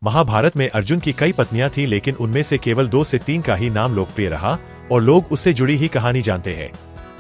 महाभारत में अर्जुन की कई पत्नियां थीं, लेकिन उनमें से केवल 2 से 3 का ही नाम लोकप्रिय रहा और लोग उससे जुड़ी ही कहानी जानते हैं।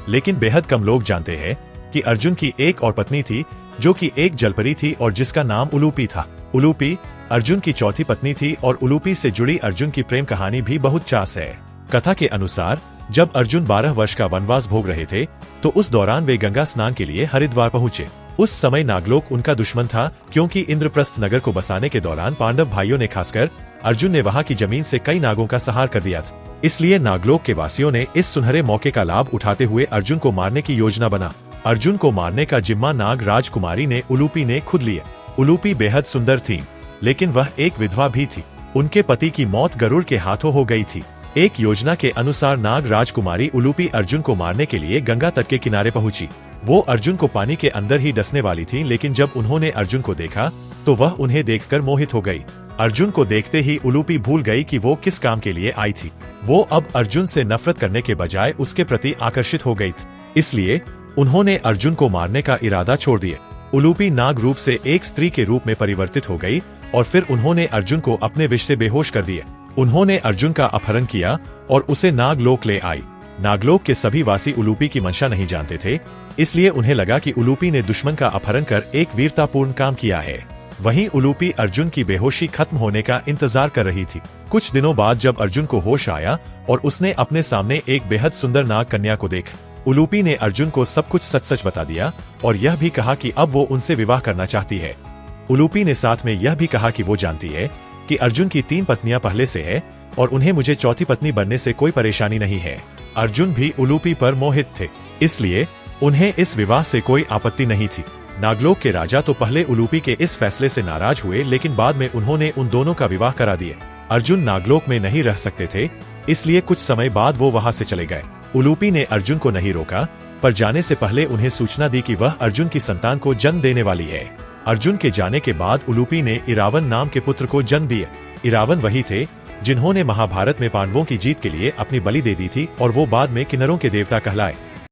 लेकिन बेहद कम लोग जानते हैं कि अर्जुन की एक और पत्नी थी, जो कि एक जलपरी थी और जिसका नाम उलूपी था। उलूपी अर्जुन की चौथी पत्नी थी और उलूपी से जुड़ी अर्जुन की प्रेम कहानी भी बहुत चास है। कथा के अनुसार जब अर्जुन 12 वर्ष का वनवास भोग रहे थे, तो उस दौरान वे गंगा स्नान के लिए हरिद्वार पहुंचे। उस समय नागलोक उनका दुश्मन था, क्योंकि इंद्रप्रस्थ नगर को बसाने के दौरान पांडव भाइयों ने, खासकर अर्जुन ने, वहां की जमीन से कई नागों का संहार कर दिया था। इसलिए नागलोक के वासियों ने इस सुनहरे मौके का लाभ उठाते हुए अर्जुन को मारने की योजना बना। अर्जुन को मारने का जिम्मा नाग राजकुमारी ने, उलूपी ने, खुद लिया। उलूपी बेहद सुंदर थी, लेकिन वह एक विधवा भी थी। उनके पति की मौत गरुड़ के हाथों हो गई थी। एक योजना के अनुसार नाग राजकुमारी उलूपी अर्जुन को मारने के लिए गंगा तट के किनारे पहुंची। वो अर्जुन को पानी के अंदर ही डसने वाली थी, लेकिन जब उन्होंने अर्जुन को देखा तो वह उन्हें देखकर मोहित हो गई। अर्जुन को देखते ही उलूपी भूल गई कि वो किस काम के लिए आई थी। वो अब अर्जुन से नफरत करने के बजाय उसके प्रति आकर्षित हो गई थी। इसलिए उन्होंने अर्जुन को मारने का इरादा छोड़ दिया। उलूपी नाग रूप से एक स्त्री के रूप में परिवर्तित हो गई और फिर उन्होंने अर्जुन को अपने विष से बेहोश कर दिया। उन्होंने अर्जुन का अपहरण किया और उसे नागलोक ले आई। नागलोक के सभी वासी उलूपी की मंशा नहीं जानते थे, इसलिए उन्हें लगा कि उलूपी ने दुश्मन का अपहरण कर एक वीरतापूर्ण काम किया है। वहीं उलूपी अर्जुन की बेहोशी खत्म होने का इंतजार कर रही थी। कुछ दिनों बाद जब अर्जुन को होश आया और उसने अपने सामने एक बेहद सुंदर नाग कन्या को देखा, उलूपी ने अर्जुन को सब कुछ सच सच बता दिया और यह भी कहा कि अब वो उनसे विवाह करना चाहती है। उलूपी ने साथ में यह भी कहा कि वो जानती है कि अर्जुन की 3 पत्नियां पहले से है और उन्हें मुझे चौथी पत्नी बनने से कोई परेशानी नहीं है। अर्जुन भी उलूपी पर मोहित थे, इसलिए उन्हें इस विवाह से कोई आपत्ति नहीं थी। नागलोक के राजा तो पहले उलूपी के इस फैसले से नाराज हुए, लेकिन बाद में उन्होंने उन दोनों का विवाह करा दिया। अर्जुन नागलोक में नहीं रह सकते थे, इसलिए कुछ समय बाद वो वहां से चले गए। उलूपी ने अर्जुन को नहीं रोका, पर जाने से पहले उन्हें सूचना दी कि वह अर्जुन की संतान को जन्म देने वाली है। अर्जुन के जाने के बाद उलूपी ने इरावन नाम के पुत्र को जन्म दिया। इरावन वही थे जिन्होंने महाभारत में पांडवों की जीत के लिए अपनी बलि दे दी थी और वो बाद में किन्नरों के देवता कहलाए।